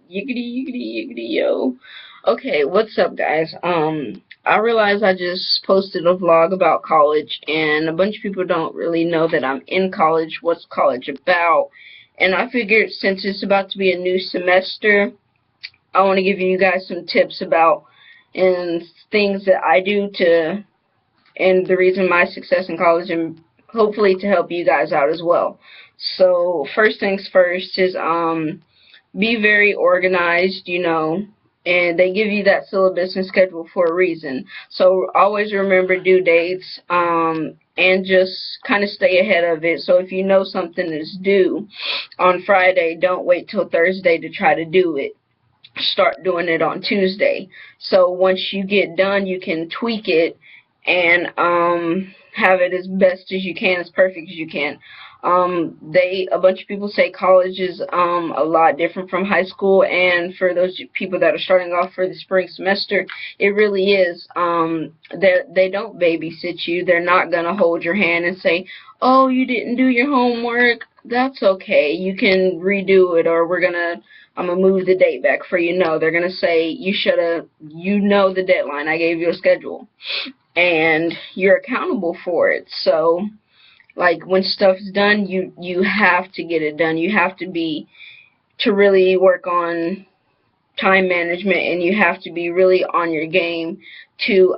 Yiggity yiggity yiggity yo. Okay, what's up guys? I realize I just posted a vlog about college and a bunch of people don't really know that I'm in college, what's college about. And I figured since it's about to be a new semester, I want to give you guys some tips about and things that I do to and the reason my success in college and hopefully to help you guys out as well. So, first things first is be very organized, and they give you that syllabus and schedule for a reason. So always remember due dates, and just kind of stay ahead of it. So if you know something is due on Friday, don't wait till Thursday to try to do it. Start doing it on Tuesday. So once you get done, you can tweak it and have it as best as you can, as perfect as you can. A bunch of people say college is a lot different from high school, and for those people that are starting off for the spring semester, it really is. They don't babysit you. They're not gonna hold your hand and say, "Oh, you didn't do your homework. That's okay. You can redo it, or I'm gonna move the date back for you." No, they're gonna say you know the deadline. I gave you a schedule, and you're accountable for it. So, like when stuff's done, you have to get it done. You have to really work on time management, and you have to be really on your game to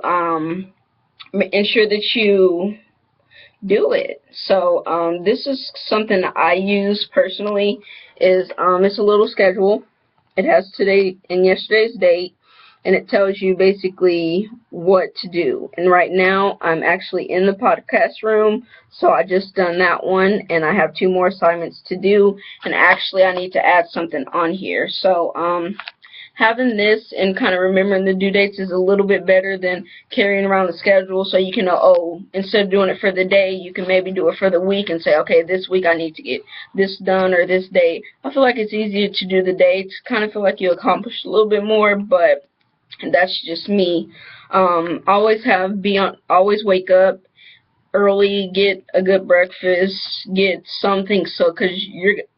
ensure that you do it. So this is something that I use personally. Is It's a little schedule. It has today and yesterday's date, and it tells you basically what to do. And right now I'm actually in the podcast room, so I just done that one, and I have two more assignments to do, and actually I need to add something on here. So having this and kind of remembering the due dates is a little bit better than carrying around the schedule, so you can know, oh, instead of doing it for the day, you can maybe do it for the week and say, okay, this week I need to get this done, or this day. I feel like it's easier to do the dates, kind of feel like you accomplished a little bit more, but that's just me. Always wake up early, get a good breakfast, get something, so because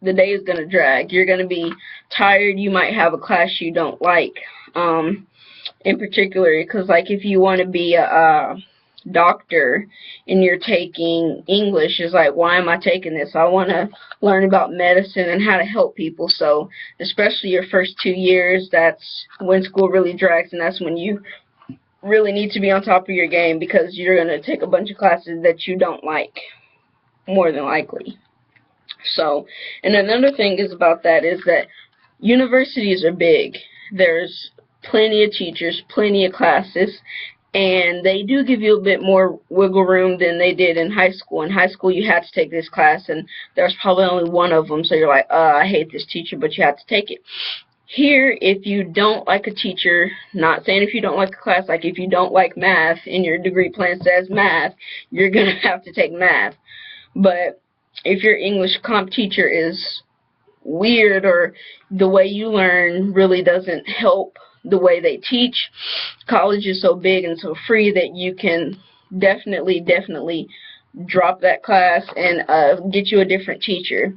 the day is gonna drag. You're gonna be tired. You might have a class you don't like, in particular, because like if you want to be a doctor and you're taking English, is like, why am I taking this? I want to learn about medicine and how to help people. So especially your first 2 years, that's when school really drags, and that's when you really need to be on top of your game, because you're going to take a bunch of classes that you don't like, more than likely. So, and another thing is about that is that universities are big. There's plenty of teachers, plenty of classes, and they do give you a bit more wiggle room than they did in high school. In high school, you had to take this class, and there's probably only one of them, so you're like, I hate this teacher, but you have to take it. Here, if you don't like a teacher, not saying if you don't like a class, like if you don't like math and your degree plan says math, you're going to have to take math. But if your English comp teacher is weird, or the way you learn really doesn't help the way they teach, college is so big and so free that you can definitely drop that class and get you a different teacher.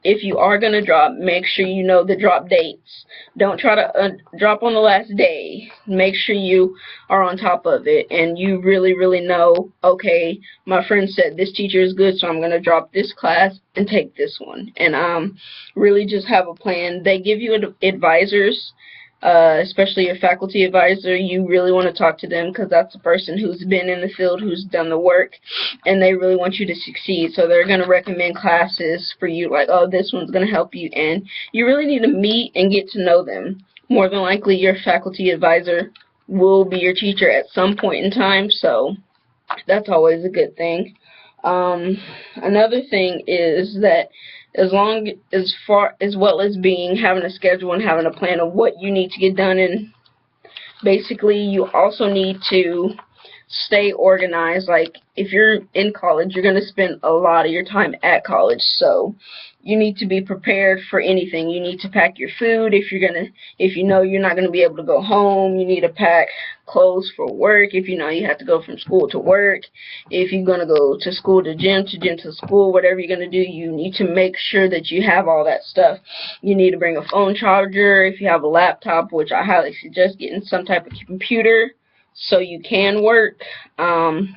If you are going to drop, make sure you know the drop dates. Don't try to drop on the last day. Make sure you are on top of it, and you really know, okay, my friend said this teacher is good, so I'm going to drop this class and take this one. And really just have a plan. They give you advisors, especially your faculty advisor. You really want to talk to them, because that's the person who's been in the field, who's done the work, and they really want you to succeed. So they're going to recommend classes for you, like, oh, this one's going to help you, and you really need to meet and get to know them. More than likely, your faculty advisor will be your teacher at some point in time, so that's always a good thing. Another thing is that as well as having a schedule and having a plan of what you need to get done, and basically you also need to stay organized. Like, if you're in college, you're going to spend a lot of your time at college, so you need to be prepared for anything. You need to pack your food if you know you're not going to be able to go home. You need to pack clothes for work if you know you have to go from school to work. If you're going to go to school to gym to school, whatever you're going to do, you need to make sure that you have all that stuff. You need to bring a phone charger. If you have a laptop, which I highly suggest getting some type of computer so you can work. Bring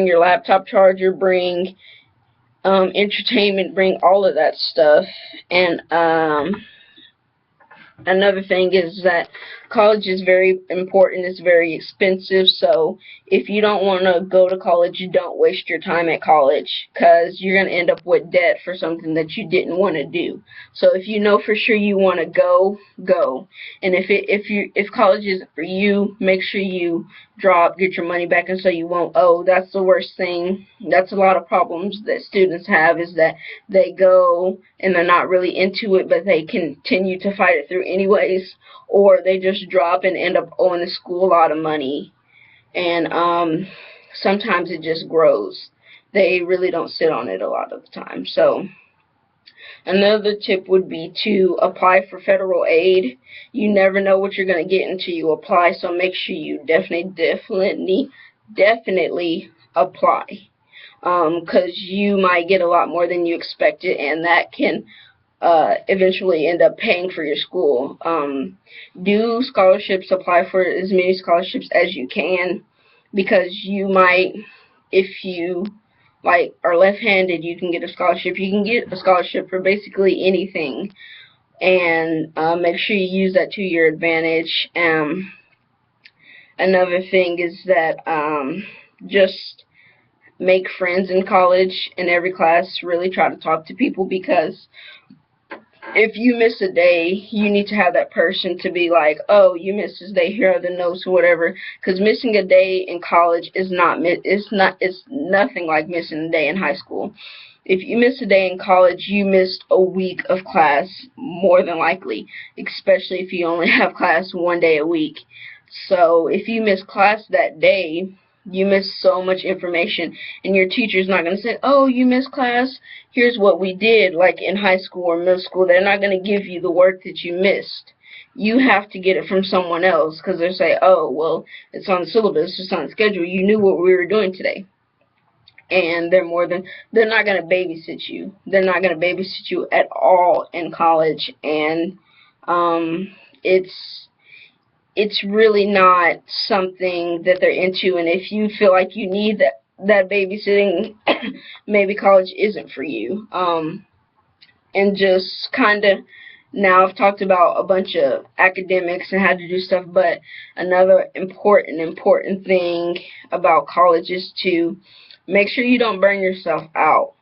your laptop charger, bring entertainment, bring all of that stuff. And another thing is that college is very important. It's very expensive, so if you don't want to go to college, you don't waste your time at college, because you're going to end up with debt for something that you didn't want to do. So if you know for sure you want to go, go. And if college isn't for you, make sure you get your money back, and so you won't owe. That's the worst thing. That's a lot of problems that students have, is that they go and they're not really into it, but they continue to fight it through anyways, or they just drop and end up owing the school a lot of money. And sometimes it just grows. They really don't sit on it a lot of the time. So another tip would be to apply for federal aid. You never know what you're going to get until you apply, so make sure you definitely apply, because you might get a lot more than you expected, and that can eventually end up paying for your school. Do scholarships, apply for as many scholarships as you can, because you might, if you are left-handed, you can get a scholarship. You can get a scholarship for basically anything, and make sure you use that to your advantage. Another thing is that just make friends in college. In every class, really try to talk to people, because if you miss a day, you need to have that person to be like, oh, you missed this day, here are the notes or whatever. Because missing a day in college is it's nothing like missing a day in high school. If you miss a day in college, you missed a week of class, more than likely, especially if you only have class one day a week. So if you miss class that day, you miss so much information, and your teacher's not going to say, oh, you missed class, here's what we did, like in high school or middle school. They're not going to give you the work that you missed. You have to get it from someone else, because they'll say, oh, well, it's on the syllabus, it's on the schedule, you knew what we were doing today. And they're not going to babysit you. They're not going to babysit you at all in college, and it's really not something that they're into. And if you feel like you need that babysitting, maybe college isn't for you. And just kind of, now I've talked about a bunch of academics and how to do stuff, but another important thing about college is to make sure you don't burn yourself out.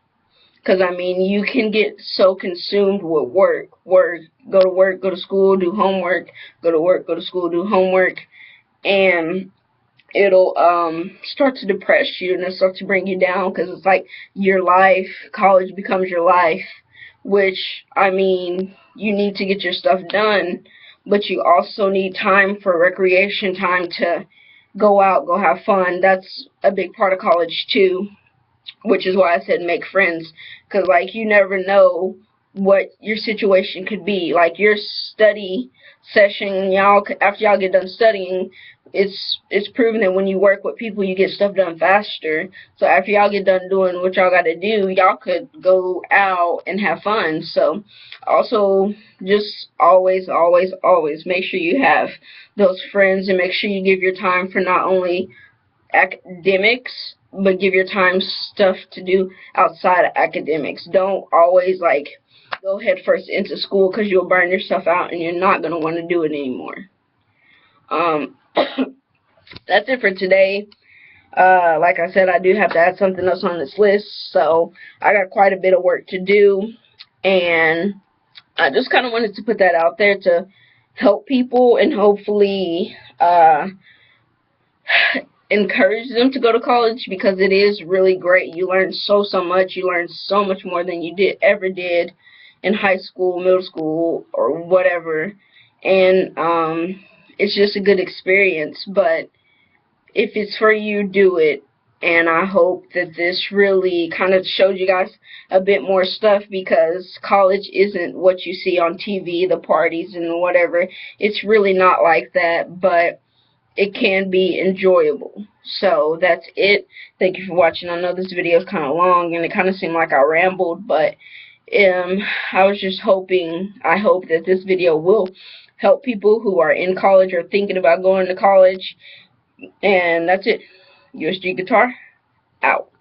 Because, I mean, you can get so consumed with work, go to work, go to school, do homework, go to work, go to school, do homework, and it'll start to depress you, and it'll start to bring you down, because it's like your life, college becomes your life, which, I mean, you need to get your stuff done, but you also need time for recreation, time to go out, go have fun. That's a big part of college, too. Which is why I said make friends, because, like, you never know what your situation could be. Like, your study session, after y'all get done studying, it's proven that when you work with people, you get stuff done faster. So after y'all get done doing what y'all got to do, y'all could go out and have fun. So also, just always make sure you have those friends, and make sure you give your time for not only academics, but give your time stuff to do outside of academics. Don't always go head first into school, because you'll burn yourself out and you're not going to want to do it anymore. That's it for today. Like I said, I do have to add something else on this list, so I got quite a bit of work to do, and I just kind of wanted to put that out there to help people, and hopefully encourage them to go to college, because it is really great. You learn so much. You learn so much more than you ever did in high school, middle school, or whatever. And it's just a good experience. But if it's for you, do it. And I hope that this really kind of showed you guys a bit more stuff, because college isn't what you see on TV, the parties and whatever. It's really not like that, but it can be enjoyable. So that's it. Thank you for watching. I know this video is kind of long and it kind of seemed like I rambled, but I was just hoping, I hope that this video will help people who are in college or thinking about going to college. And that's it. USG Guitar, out.